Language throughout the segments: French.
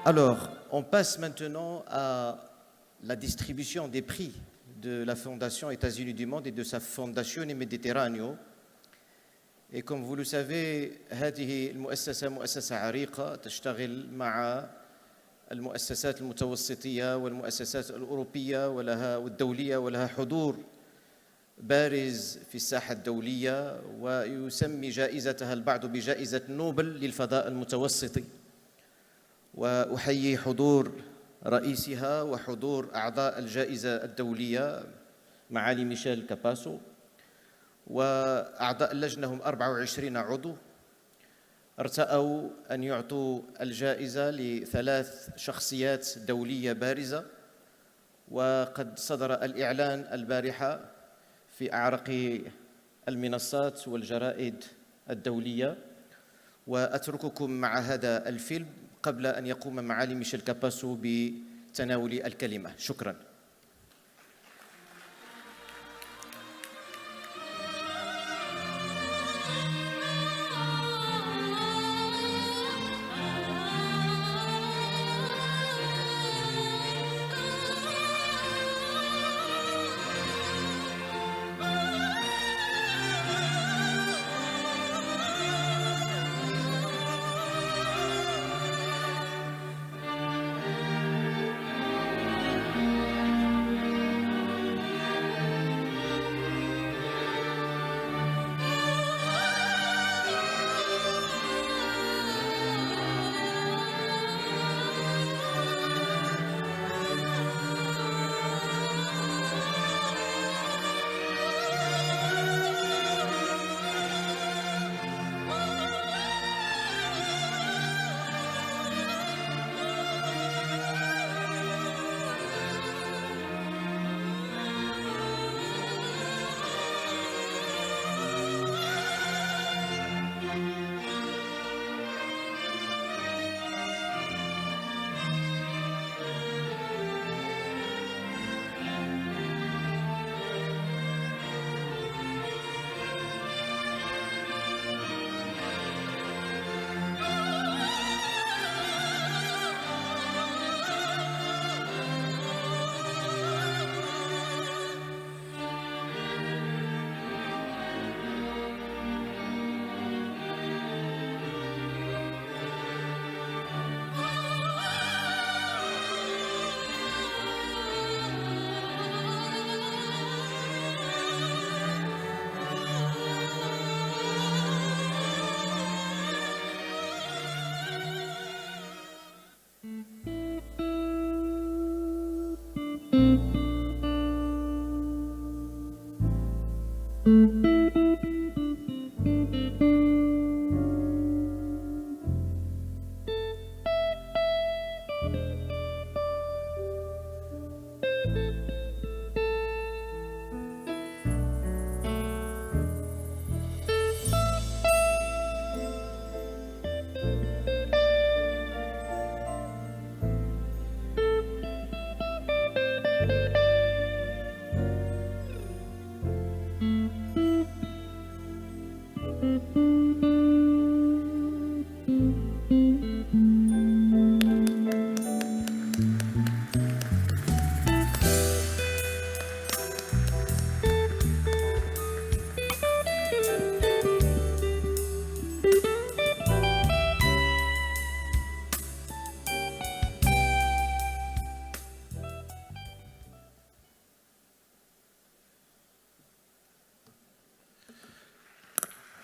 Alors, on passe maintenant à la distribution des prix de la Fondation États-Unis du Monde et de sa Fondazione Mediterraneo. Et comme vous le savez, هذه المؤسسة مؤسسة عريقة تشتغل مع المؤسسات المتوسطية والمؤسسات الأوروبية والدولية ولها حضور بارز في الساحة الدولية، ويسمي جائزتها البعض بجائزة نوبل للفضاء المتوسطي. وأحيي حضور رئيسها وحضور أعضاء الجائزة الدولية معالي ميشيل كاباسو، وأعضاء اللجنة هم 24 عضو ارتأوا أن يعطوا الجائزة لثلاث شخصيات دولية بارزة، وقد صدر الإعلان البارحة في أعرق المنصات والجرائد الدولية. وأترككم مع هذا الفيلم قبل أن يقوم معالي ميشيل كاباسو بتناول الكلمة. شكراً.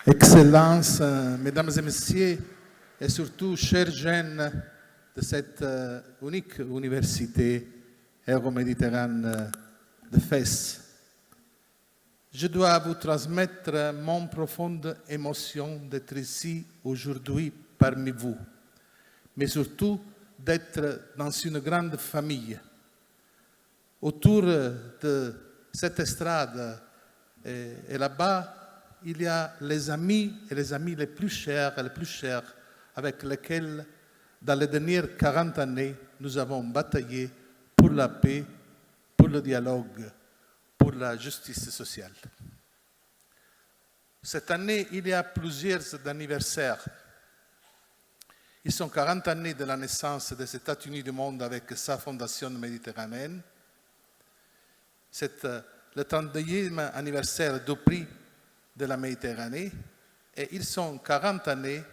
Excellences, Mesdames et Messieurs, et surtout chers jeunes de cette unique université euro-méditerranéenne de Fès, je dois vous transmettre mon profonde émotion d'être ici aujourd'hui parmi vous, mais surtout d'être dans une grande famille. Autour de cette estrade et là-bas, il y a les amis et les amis les plus chers avec lesquels, dans les dernières 40 années, nous avons bataillé pour la paix, pour le dialogue, pour la justice sociale. Cette année, il y a plusieurs anniversaires. Ils sont 40 années de la naissance des États-Unis du monde avec sa fondation méditerranéenne. C'est le 30e anniversaire du prix de la Méditerranée et ils sont 40 années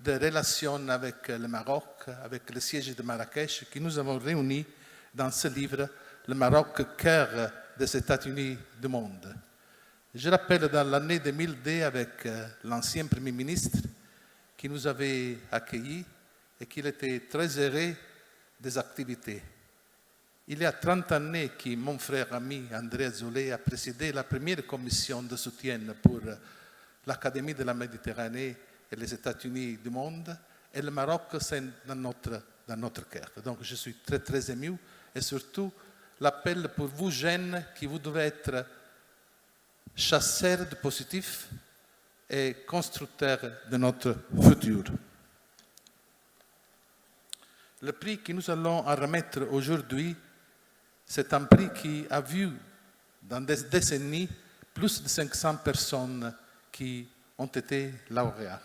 de relations avec le Maroc, avec le siège de Marrakech, qui nous avons réunis dans ce livre, Le Maroc, cœur des États-Unis du monde. Je rappelle dans l'année 2002 avec l'ancien Premier ministre qui nous avait accueillis et qu'il était très heureux des activités. Il y a 30 années que mon frère ami André Azoulay a présidé la première commission de soutien pour l'Académie de la Méditerranée et les États-Unis du monde, et le Maroc, c'est dans notre cœur. Donc je suis très, très ému, et surtout l'appel pour vous jeunes qui vous devez être chasseurs de positif et constructeurs de notre futur. Le prix que nous allons remettre aujourd'hui, c'est un prix qui a vu dans des décennies plus de 500 personnes qui ont été lauréats.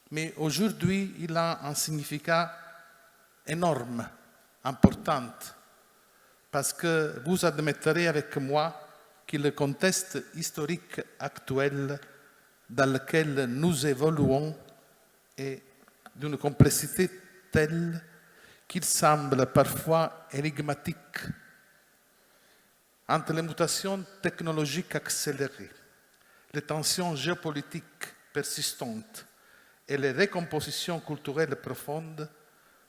Mais aujourd'hui, il a un significat énorme, important, parce que vous admettrez avec moi que le contexte historique actuel dans lequel nous évoluons est d'une complexité telle qu'il semble parfois énigmatique. Entre les mutations technologiques accélérées, les tensions géopolitiques persistantes et les récompositions culturelles profondes,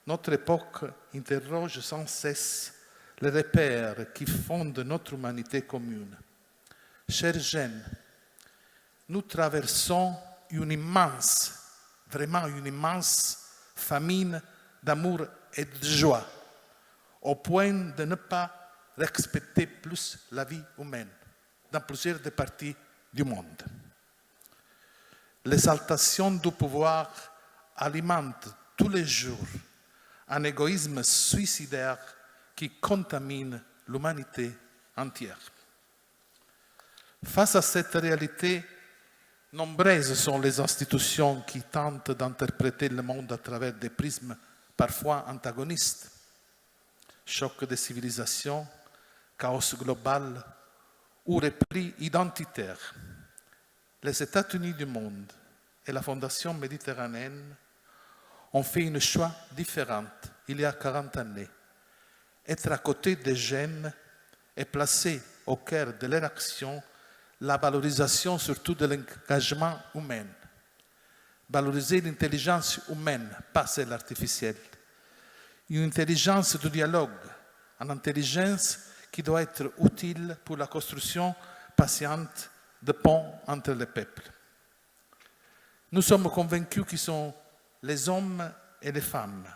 notre époque interroge sans cesse les repères qui fondent notre humanité commune. Chers jeunes, nous traversons une immense, vraiment une immense famine d'amour et de joie, au point de ne pas respecter plus la vie humaine dans plusieurs des parties du monde. L'exaltation du pouvoir alimente tous les jours un égoïsme suicidaire qui contamine l'humanité entière. Face à cette réalité, nombreuses sont les institutions qui tentent d'interpréter le monde à travers des prismes parfois antagonistes. Choc des civilisations, chaos global ou repli identitaire. Les États-Unis du monde et la Fondation méditerranéenne ont fait un choix différent il y a 40 années. Être à côté des jeunes et placer au cœur de leur action la valorisation surtout de l'engagement humain. Valoriser l'intelligence humaine, pas celle artificielle. Une intelligence du dialogue, une intelligence qui doit être utile pour la construction patiente de ponts entre les peuples. Nous sommes convaincus qu'ils sont les hommes et les femmes,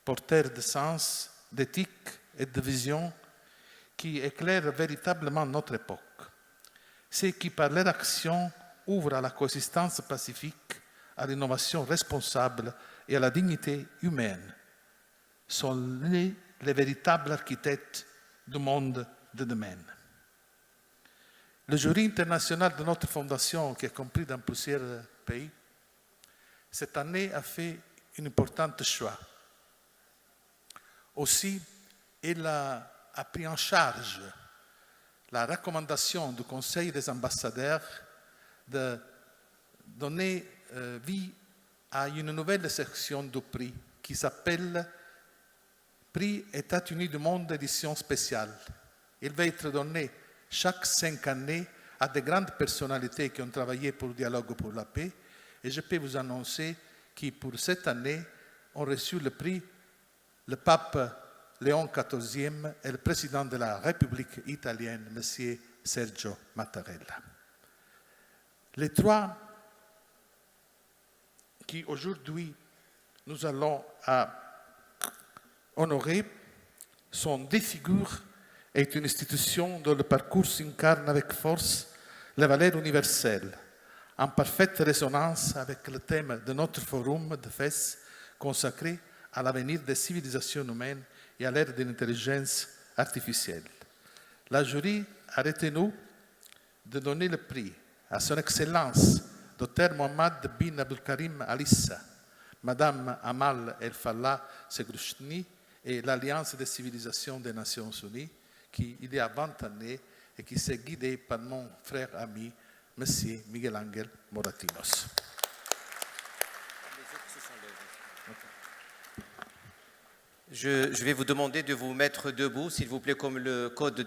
porteurs de sens, d'éthique et de vision qui éclairent véritablement notre époque. Ceux qui, par leur action, ouvrent à la coexistence pacifique, à l'innovation responsable et à la dignité humaine, sont les véritables architectes du monde de demain. Le jury international de notre fondation, qui est compris dans plusieurs pays, cette année a fait un important choix. Aussi, il a pris en charge la recommandation du Conseil des ambassadeurs de donner vie à une nouvelle section du prix qui s'appelle Prix États-Unis du monde édition spéciale. Il va être donné chaque 5 années à de grandes personnalités qui ont travaillé pour le dialogue pour la paix. Et je peux vous annoncer que pour cette année, ont reçu le prix le pape Léon XIV et le président de la République italienne, M. Sergio Mattarella. Les trois qui aujourd'hui nous allons honorer sont des figures et une institution dont le parcours incarne avec force les valeurs universelles, en parfaite résonance avec le thème de notre forum de FES consacré à l'avenir des civilisations humaines et à l'ère de l'intelligence artificielle. La jury a retenu de donner le prix à son Excellence, Dr Mohamed bin Abdulkarim Al Issa, Madame Amal El Fallah Segrouchni et l'Alliance des civilisations des Nations Unies, qui, il y a 20 années, et qui s'est guidée par mon frère ami, M. Miguel Ángel Moratinos. Je vais vous demander de vous mettre debout, s'il vous plaît, comme le code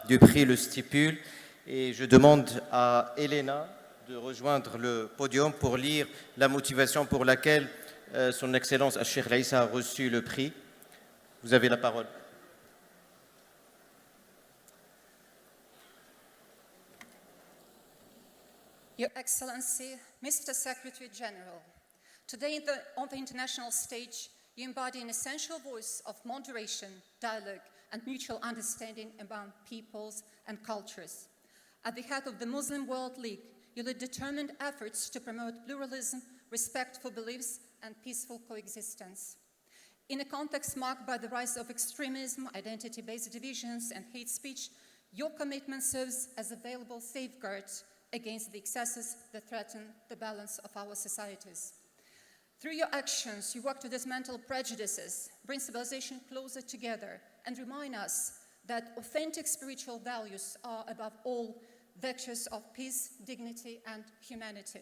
du prix le stipule. Et je demande à Elena de rejoindre le podium pour lire la motivation pour laquelle son Excellence Cheikh Raïssa a reçu le prix. Vous avez la parole. Your Excellency, Mr. Secretary General, today on the international stage, you embody an essential voice of moderation, dialogue, and mutual understanding among peoples and cultures. At the head of the Muslim World League, you lead determined efforts to promote pluralism, respect for beliefs, and peaceful coexistence. In a context marked by the rise of extremism, identity-based divisions, and hate speech, your commitment serves as a valuable safeguard against the excesses that threaten the balance of our societies. Through your actions, you work to dismantle prejudices, bring civilization closer together, and remind us that authentic spiritual values are, above all, vectors of peace, dignity, and humanity.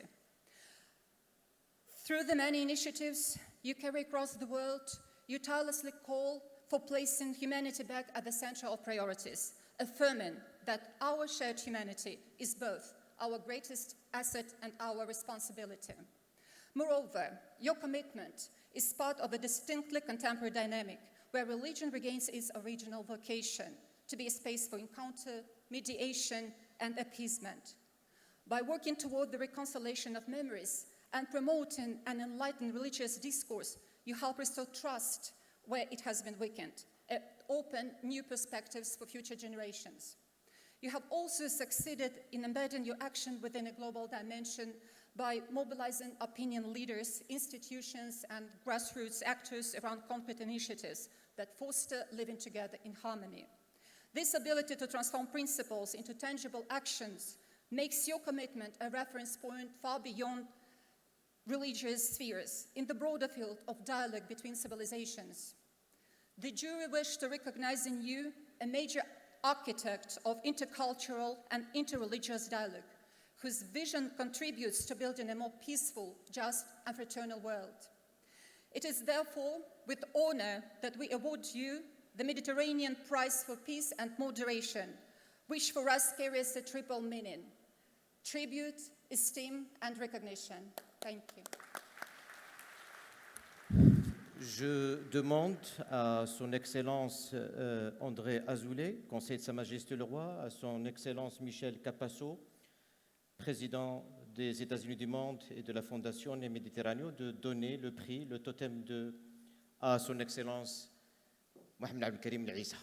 Through the many initiatives you carry across the world, you tirelessly call for placing humanity back at the center of priorities, affirming that our shared humanity is both our greatest asset and our responsibility. Moreover, your commitment is part of a distinctly contemporary dynamic where religion regains its original vocation to be a space for encounter, mediation, and appeasement. By working toward the reconciliation of memories and promoting an enlightened religious discourse, you help restore trust where it has been weakened, and open new perspectives for future generations. You have also succeeded in embedding your action within a global dimension by mobilizing opinion leaders, institutions, and grassroots actors around concrete initiatives that foster living together in harmony. This ability to transform principles into tangible actions makes your commitment a reference point far beyond religious spheres in the broader field of dialogue between civilizations. The jury wished to recognize in you a major architect of intercultural and interreligious dialogue, whose vision contributes to building a more peaceful, just, and fraternal world. It is therefore with honor that we award you the Mediterranean Prize for Peace and Moderation, which for us carries a triple meaning: tribute, esteem, and recognition. Thank you. Je demande à son Excellence André Azoulay, conseiller de Sa Majesté le Roi, à son Excellence Michel Capasso, président des États-Unis du Monde et de la Fondation Méditerraneo, de donner le prix, le totem à son Excellence Mohamed Abdelkarim El Issa.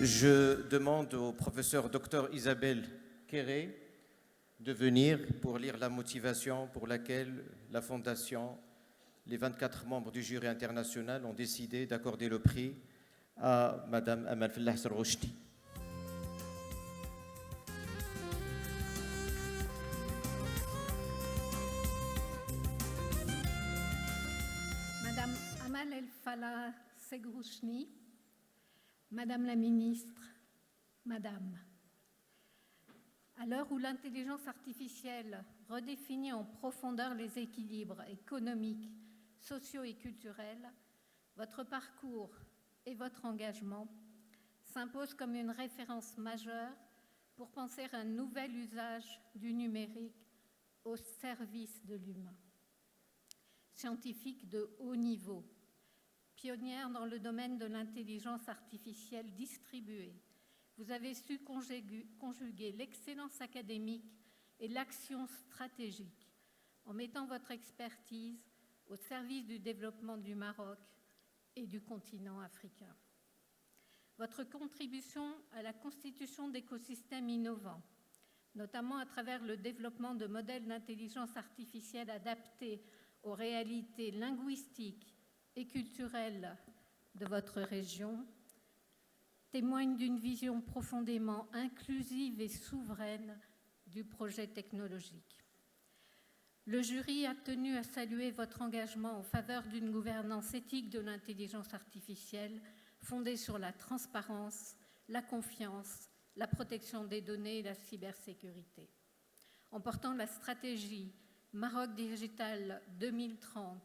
Je demande au professeur Dr Isabelle Quéré de venir pour lire la motivation pour laquelle la Fondation, les 24 membres du jury international ont décidé d'accorder le prix à Madame Amal Fallah Segrouchni. Madame Amal El Fallah Segrouchni, Madame la Ministre, Madame, à l'heure où l'intelligence artificielle redéfinit en profondeur les équilibres économiques, sociaux et culturels, votre parcours et votre engagement s'imposent comme une référence majeure pour penser un nouvel usage du numérique au service de l'humain. Scientifique de haut niveau, pionnière dans le domaine de l'intelligence artificielle distribuée, vous avez su conjuguer l'excellence académique et l'action stratégique en mettant votre expertise au service du développement du Maroc et du continent africain. Votre contribution à la constitution d'écosystèmes innovants, notamment à travers le développement de modèles d'intelligence artificielle adaptés aux réalités linguistiques et culturelles de votre région, témoigne d'une vision profondément inclusive et souveraine du projet technologique. Le jury a tenu à saluer votre engagement en faveur d'une gouvernance éthique de l'intelligence artificielle fondée sur la transparence, la confiance, la protection des données et la cybersécurité. En portant la stratégie Maroc Digital 2030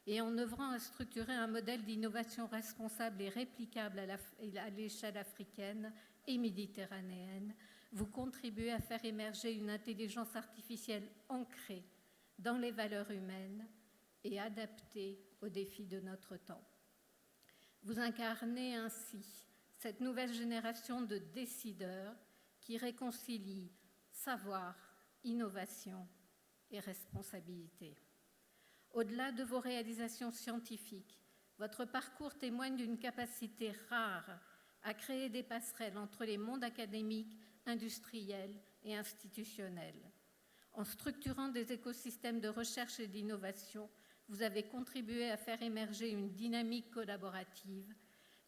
et en œuvrant à structurer un modèle d'innovation responsable et réplicable à l'échelle africaine et méditerranéenne, vous contribuez à faire émerger une intelligence artificielle ancrée dans les valeurs humaines et adaptée aux défis de notre temps. Vous incarnez ainsi cette nouvelle génération de décideurs qui réconcilie savoir, innovation et responsabilité. Au-delà de vos réalisations scientifiques, votre parcours témoigne d'une capacité rare à créer des passerelles entre les mondes académiques, industriels et institutionnels. En structurant des écosystèmes de recherche et d'innovation, vous avez contribué à faire émerger une dynamique collaborative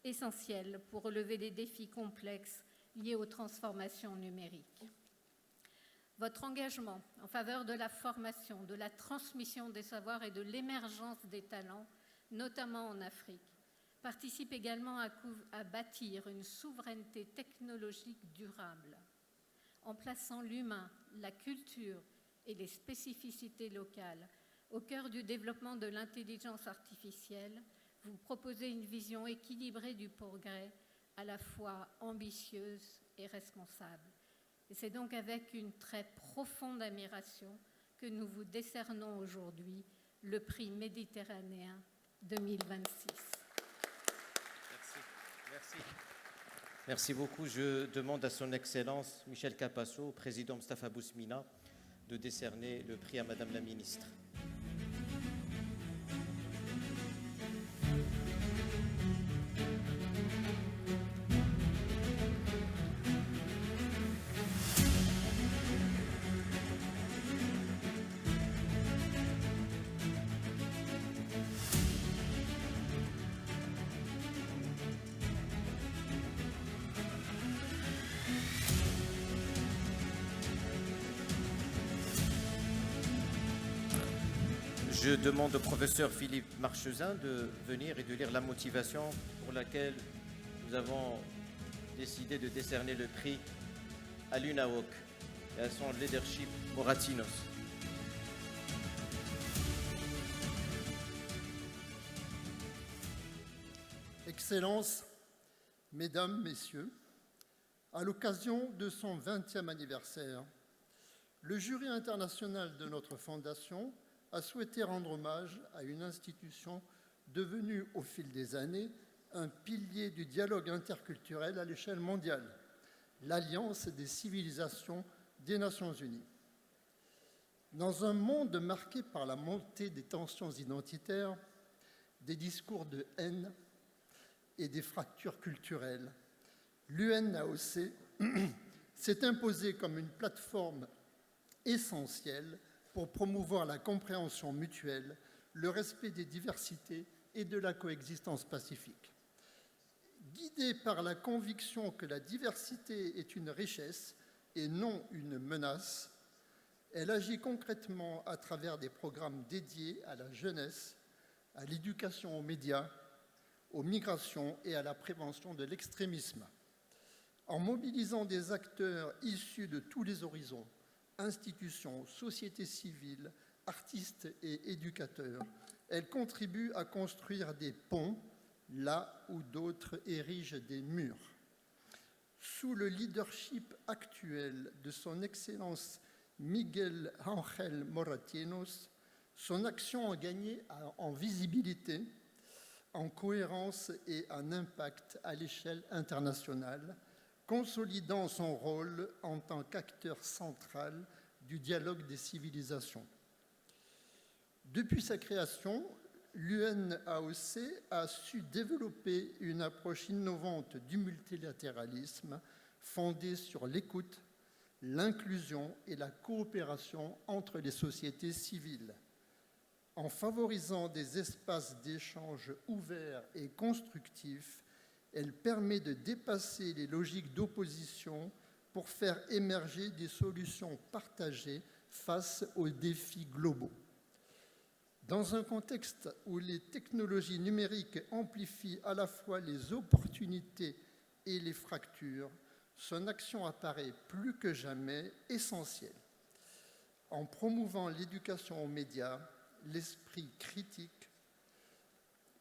essentielle pour relever les défis complexes liés aux transformations numériques. Votre engagement en faveur de la formation, de la transmission des savoirs et de l'émergence des talents, notamment en Afrique, participe également à bâtir une souveraineté technologique durable. En plaçant l'humain, la culture et les spécificités locales au cœur du développement de l'intelligence artificielle, vous proposez une vision équilibrée du progrès, à la fois ambitieuse et responsable. Et c'est donc avec une très profonde admiration que nous vous décernons aujourd'hui le prix méditerranéen 2026. Merci beaucoup. Je demande à son Excellence Michel Capasso, au président Mostafa Bousmina, de décerner le prix à Madame la Ministre. Je demande au professeur Philippe Marchezin de venir et de lire la motivation pour laquelle nous avons décidé de décerner le prix à l'UNAOC et à son leadership Moratinos. Excellences, Mesdames, Messieurs, à l'occasion de son 20e anniversaire, le jury international de notre fondation a souhaité rendre hommage à une institution devenue au fil des années un pilier du dialogue interculturel à l'échelle mondiale, l'Alliance des civilisations des Nations Unies. Dans un monde marqué par la montée des tensions identitaires, des discours de haine et des fractures culturelles, l'UNAOC s'est imposée comme une plateforme essentielle pour promouvoir la compréhension mutuelle, le respect des diversités et de la coexistence pacifique. Guidée par la conviction que la diversité est une richesse et non une menace, elle agit concrètement à travers des programmes dédiés à la jeunesse, à l'éducation aux médias, aux migrations et à la prévention de l'extrémisme. En mobilisant des acteurs issus de tous les horizons, institutions, sociétés civiles, artistes et éducateurs, elle contribue à construire des ponts là où d'autres érigent des murs. Sous le leadership actuel de son Excellence Miguel Ángel Moratinos, son action a gagné en visibilité, en cohérence et en impact à l'échelle internationale, consolidant son rôle en tant qu'acteur central du dialogue des civilisations. Depuis sa création, l'UNAOC a su développer une approche innovante du multilatéralisme fondée sur l'écoute, l'inclusion et la coopération entre les sociétés civiles. En favorisant des espaces d'échange ouverts et constructifs, elle permet de dépasser les logiques d'opposition pour faire émerger des solutions partagées face aux défis globaux. Dans un contexte où les technologies numériques amplifient à la fois les opportunités et les fractures, son action apparaît plus que jamais essentielle. En promouvant l'éducation aux médias, l'esprit critique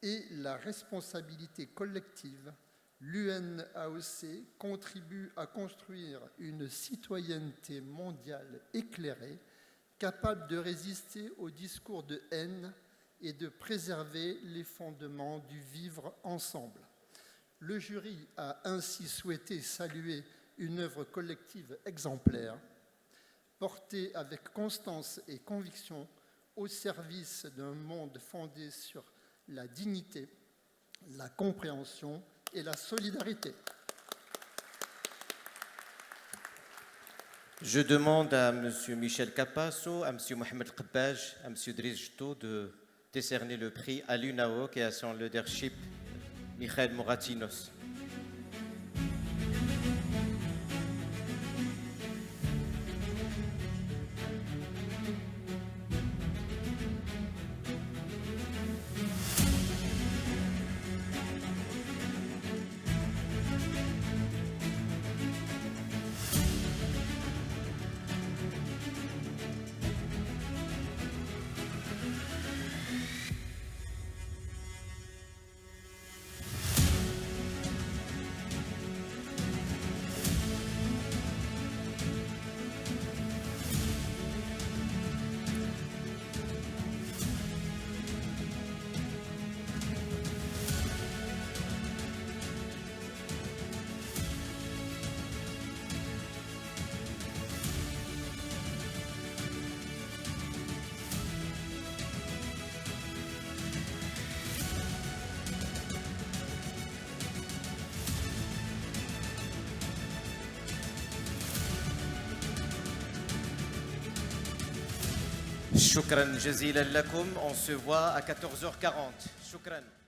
et la responsabilité collective, l'UNAOC contribue à construire une citoyenneté mondiale éclairée, capable de résister aux discours de haine et de préserver les fondements du vivre ensemble. Le jury a ainsi souhaité saluer une œuvre collective exemplaire, portée avec constance et conviction au service d'un monde fondé sur la dignité, la compréhension et la solidarité. Je demande à M. Michel Capasso, à M. Mohamed Qabbaj, à M. Driss Jto de décerner le prix à l'UNAOC et à son leadership, Michael Moratinos. Shukran jazilan lakum. On se voit à 14h40. Shukran.